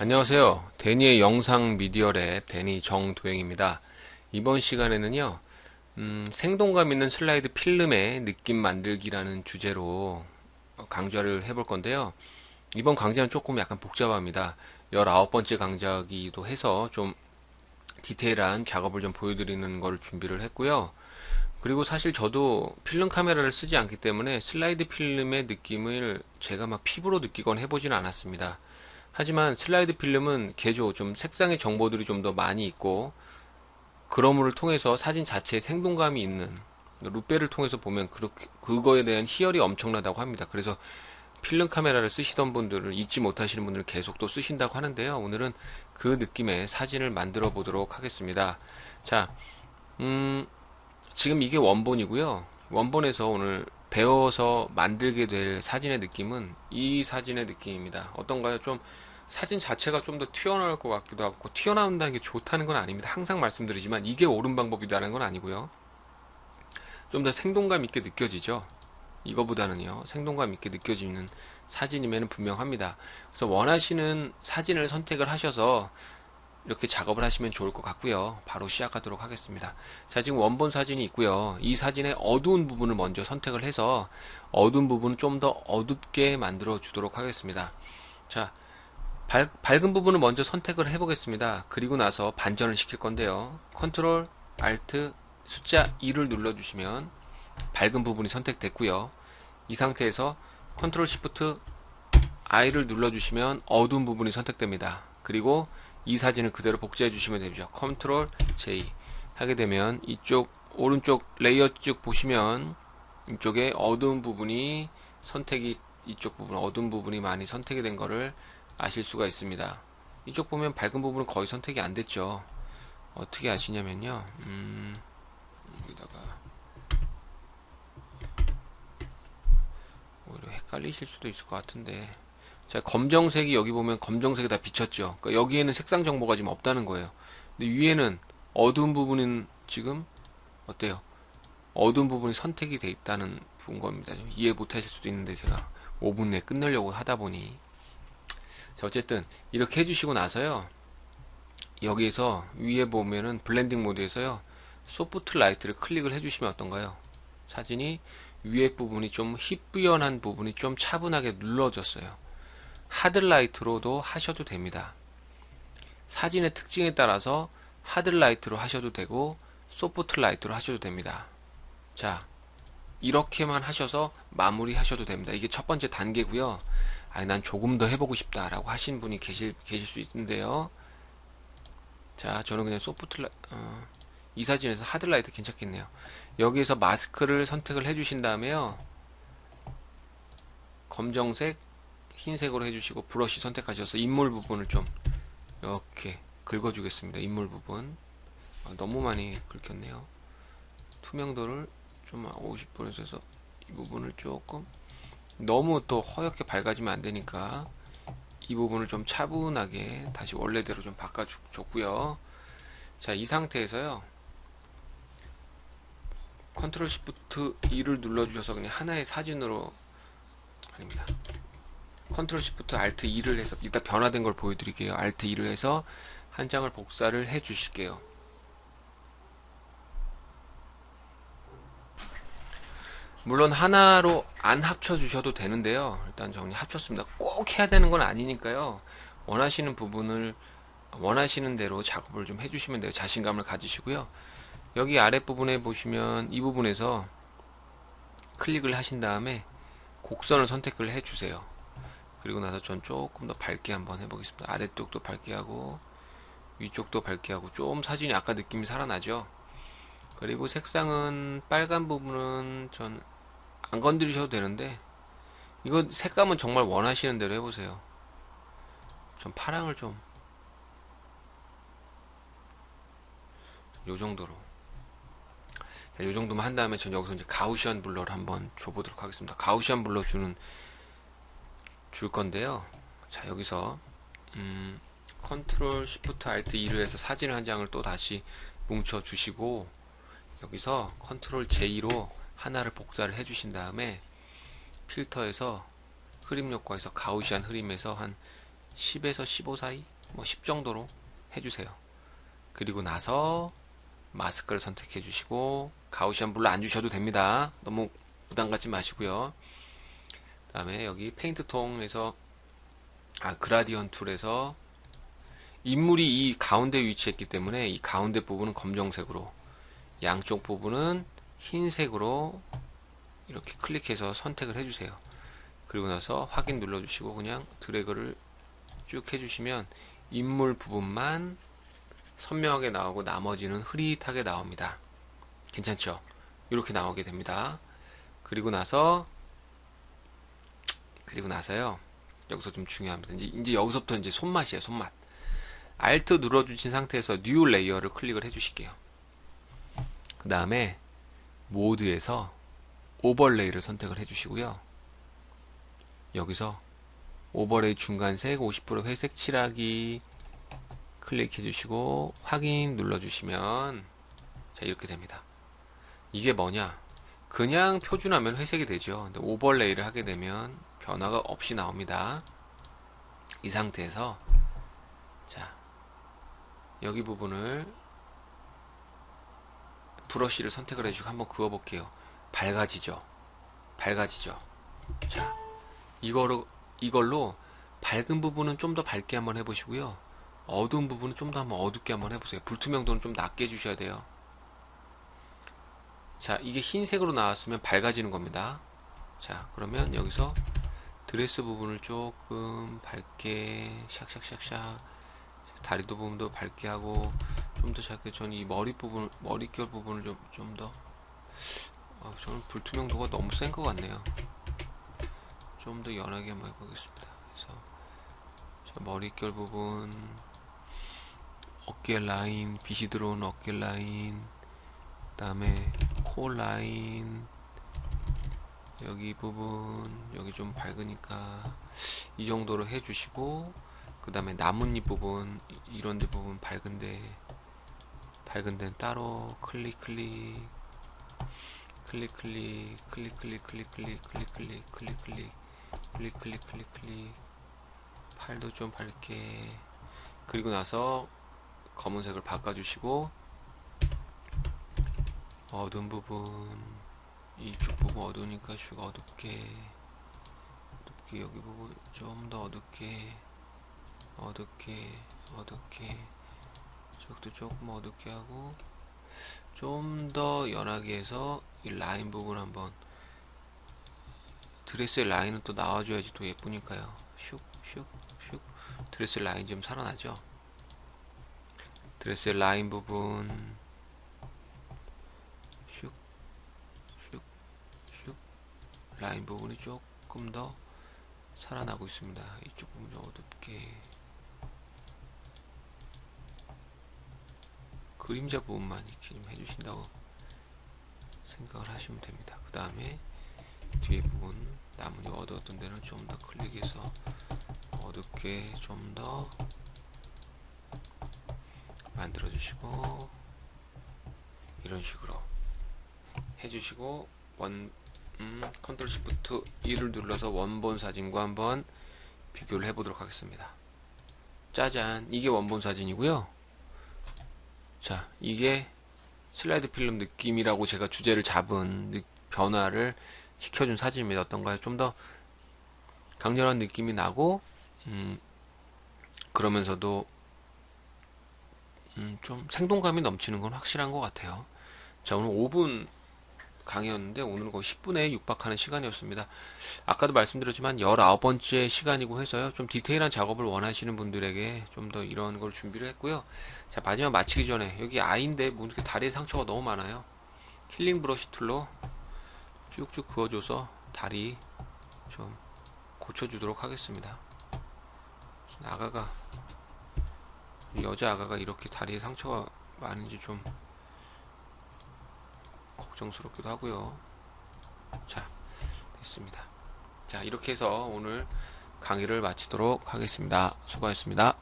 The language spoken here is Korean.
안녕하세요. 데니의 영상 미디어 랩 데니 정도영입니다. 이번 시간에는요, 생동감 있는 슬라이드 필름의 느낌 만들기라는 주제로 강좌를 해볼 건데요. 이번 강좌는 조금 약간 복잡합니다. 19번째 강좌이기도 해서 좀 디테일한 작업을 좀 보여드리는 걸 준비를 했고요. 그리고 사실 저도 필름 카메라를 쓰지 않기 때문에 슬라이드 필름의 느낌을 제가 막 피부로 느끼거나 해보지는 않았습니다. 하지만 슬라이드 필름은 개조, 좀 색상의 정보들이 좀 더 많이 있고, 그러므를 통해서 사진 자체에 생동감이 있는, 루페를 통해서 보면 그거에 대한 희열이 엄청나다고 합니다. 그래서 필름 카메라를 쓰시던 분들을 잊지 못하시는 분들은 계속 또 쓰신다고 하는데요. 오늘은 그 느낌의 사진을 만들어 보도록 하겠습니다. 자, 지금 이게 원본이고요. 원본에서 오늘 배워서 만들게 될 사진의 느낌은 이 사진의 느낌입니다. 어떤가요? 좀 사진 자체가 좀 더 튀어나올 것 같기도 하고, 튀어나온다는 게 좋다는 건 아닙니다. 항상 말씀드리지만 이게 옳은 방법이라는 건 아니고요. 좀 더 생동감 있게 느껴지죠. 이거보다는요, 생동감 있게 느껴지는 사진이면 분명합니다. 그래서 원하시는 사진을 선택을 하셔서 이렇게 작업을 하시면 좋을 것 같고요. 바로 시작하도록 하겠습니다. 자, 지금 원본 사진이 있고요. 이 사진의 어두운 부분을 먼저 선택을 해서 어두운 부분을 좀 더 어둡게 만들어 주도록 하겠습니다. 자, 밝은 부분을 먼저 선택을 해 보겠습니다. 그리고 나서 반전을 시킬 건데요. 컨트롤 알트 숫자 2를 눌러 주시면 밝은 부분이 선택됐고요. 이 상태에서 컨트롤 시프트 I를 눌러 주시면 어두운 부분이 선택됩니다. 그리고 이 사진을 그대로 복제해 주시면 되죠. 컨트롤 J 하게 되면 이쪽 오른쪽 레이어 쭉 보시면 이쪽에 어두운 부분이 선택이, 이쪽 부분 어두운 부분이 많이 선택이 된 거를 아실 수가 있습니다. 이쪽 보면 밝은 부분은 거의 선택이 안 됐죠. 어떻게 아시냐면요, 여기다가 오히려 헷갈리실 수도 있을 것 같은데, 자, 검정색이 여기 보면 검정색이 다 비쳤죠. 그러니까 여기에는 색상 정보가 지금 없다는 거예요. 근데 위에는 어두운 부분은 지금 어때요? 어두운 부분이 선택이 돼 있다는 겁니다. 이해 못 하실 수도 있는데 제가 5분 내에 끝내려고 하다 보니. 자, 어쨌든 이렇게 해주시고 나서요, 여기에서 위에 보면은 블렌딩 모드에서요, 소프트 라이트를 클릭을 해주시면 어떤가요? 사진이 위에 부분이 좀 희뿌연한 부분이 좀 차분하게 눌러졌어요. 하드라이트로도 하셔도 됩니다. 사진의 특징에 따라서 하드라이트로 하셔도 되고 소프트 라이트로 하셔도 됩니다. 자, 이렇게만 하셔서 마무리 하셔도 됩니다. 이게 첫 번째 단계고요. 아니, 난 조금 더 해보고 싶다 라고 하신 분이 계실 수 있는데요. 자, 저는 그냥 이 사진에서 하드라이트 괜찮겠네요. 여기에서 마스크를 선택을 해주신 다음에요, 검정색 흰색으로 해주시고 브러쉬 선택하셔서 인물 부분을 좀 이렇게 긁어주겠습니다. 인물 부분 너무 많이 긁혔네요. 투명도를 좀 50%에서 해서 이 부분을 조금, 너무 또 허옇게 밝아지면 안 되니까 이 부분을 좀 차분하게 다시 원래대로 좀 바꿔줬고요. 자, 이 상태에서요, 컨트롤 시프트 2를 눌러주셔서 그냥 하나의 사진으로, 아닙니다, 컨트롤 시프트 알트 2를 해서 이따 변화된 걸 보여드릴게요. 알트 2를 해서 한 장을 복사를 해 주실게요. 물론 하나로 안 합쳐 주셔도 되는데요. 일단 저는 합쳤습니다. 꼭 해야 되는 건 아니니까요. 원하시는 부분을 원하시는 대로 작업을 좀 해주시면 돼요. 자신감을 가지시고요. 여기 아랫부분에 보시면 이 부분에서 클릭을 하신 다음에 곡선을 선택을 해 주세요. 그리고 나서 전 조금 더 밝게 한번 해보겠습니다. 아래쪽도 밝게 하고 위쪽도 밝게 하고, 좀 사진이 아까 느낌이 살아나죠. 그리고 색상은 빨간 부분은 전 안 건드리셔도 되는데, 이거 색감은 정말 원하시는 대로 해보세요. 전 파랑을 좀 요정도로, 요정도만 한 다음에 전 여기서 이제 가우시안 블러를 한번 줘보도록 하겠습니다. 가우시안 블러 줄 건데요. 자, 여기서 컨트롤 시프트 알트 2를 해서 사진 한 장을 또 다시 뭉쳐 주시고, 여기서 컨트롤 J로 하나를 복사를 해 주신 다음에 필터에서 흐림 효과에서 가우시안 흐림에서 한 10에서 15 사이, 뭐 10 정도로 해주세요. 그리고 나서 마스크를 선택해 주시고, 가우시안 블루 안 주셔도 됩니다. 너무 부담 갖지 마시고요. 그 다음에 여기 페인트 통에서 그라디언 툴에서 인물이 이 가운데 위치했기 때문에 이 가운데 부분은 검정색으로, 양쪽 부분은 흰색으로 이렇게 클릭해서 선택을 해주세요. 그리고 나서 확인 눌러주시고 그냥 드래그를 쭉 해주시면 인물 부분만 선명하게 나오고 나머지는 흐릿하게 나옵니다. 괜찮죠? 이렇게 나오게 됩니다. 그리고 나서요. 여기서 좀 중요합니다. 이제 여기서부터 이제 손맛이에요. 손맛. Alt 눌러주신 상태에서 New 레이어를 클릭을 해주실게요. 그 다음에 모드에서 오버레이를 선택을 해주시고요. 여기서 오버레이 중간색 50% 회색 칠하기 클릭해 주시고 확인 눌러주시면 자 이렇게 됩니다. 이게 뭐냐, 그냥 표준화면 회색이 되죠. 근데 오버레이를 하게 되면 변화가 없이 나옵니다. 이 상태에서 자 여기 부분을 브러쉬를 선택을 해주고 한번 그어 볼게요. 밝아지죠. 자 이걸로 밝은 부분은 좀 더 밝게 한번 해보시고요. 어두운 부분은 좀 더 한번 어둡게 한번 해보세요. 불투명도는 좀 낮게 해주셔야 돼요. 자, 이게 흰색으로 나왔으면 밝아지는 겁니다. 자, 그러면 여기서 드레스 부분을 조금 밝게 샥샥샥샥, 다리도 부분도 밝게 하고 좀 더 작게, 저는 이 머릿결 부분을 좀 더, 저는 불투명도가 너무 센 것 같네요. 좀 더 연하게 한번 해보겠습니다. 그래서 머릿결 부분, 어깨 라인, 빛이 들어오는 어깨 라인, 그 다음에 코 라인, 여기 부분, 여기 좀 밝으니까 이 정도로 해주시고, 그 다음에 나뭇잎 부분, 이런 데 부분 밝은 데는 따로 클릭 팔도 좀 밝게, 그리고 나서 검은색을 바꿔주시고, 어두운 부분, 이쪽 부분 어두우니까 쭉 어둡게 여기 부분 좀 더 어둡게 저것도 조금 어둡게 하고, 좀 더 연하게 해서 이 라인 부분 한번, 드레스의 라인은 또 나와줘야지 또 예쁘니까요. 슉 드레스 라인 좀 살아나죠. 드레스 라인 부분 슉 라인 부분이 조금 더 살아나고 있습니다. 이쪽 부분 좀 어둡게, 그림자 부분만 이렇게 좀 해주신다고 생각을 하시면 됩니다. 그 다음에 뒤에 부분, 나뭇잎 어두웠던 데는 좀 더 클릭해서 어둡게 좀 더 만들어 주시고, 이런 식으로 해주시고, 컨트롤 시프트 2를 눌러서 원본 사진과 한번 비교를 해보도록 하겠습니다. 짜잔, 이게 원본 사진이고요. 자, 이게 슬라이드 필름 느낌이라고 제가 주제를 잡은 변화를 시켜준 사진입니다. 어떤가요? 좀 더 강렬한 느낌이 나고, 그러면서도 좀 생동감이 넘치는 건 확실한 것 같아요. 자, 오늘 5분 강의였는데 오늘은 거의 10분에 육박하는 시간이었습니다. 아까도 말씀드렸지만 19번째 시간이고 해서요, 좀 디테일한 작업을 원하시는 분들에게 좀 더 이런 걸 준비를 했고요. 자, 마지막 마치기 전에, 여기 아이인데 뭐 이렇게 다리에 상처가 너무 많아요. 힐링 브러쉬 툴로 쭉쭉 그어줘서 다리 좀 고쳐주도록 하겠습니다. 여자 아가가 이렇게 다리에 상처가 많은지 좀 걱정스럽기도 하고요. 자, 됐습니다. 자, 이렇게 해서 오늘 강의를 마치도록 하겠습니다. 수고하셨습니다.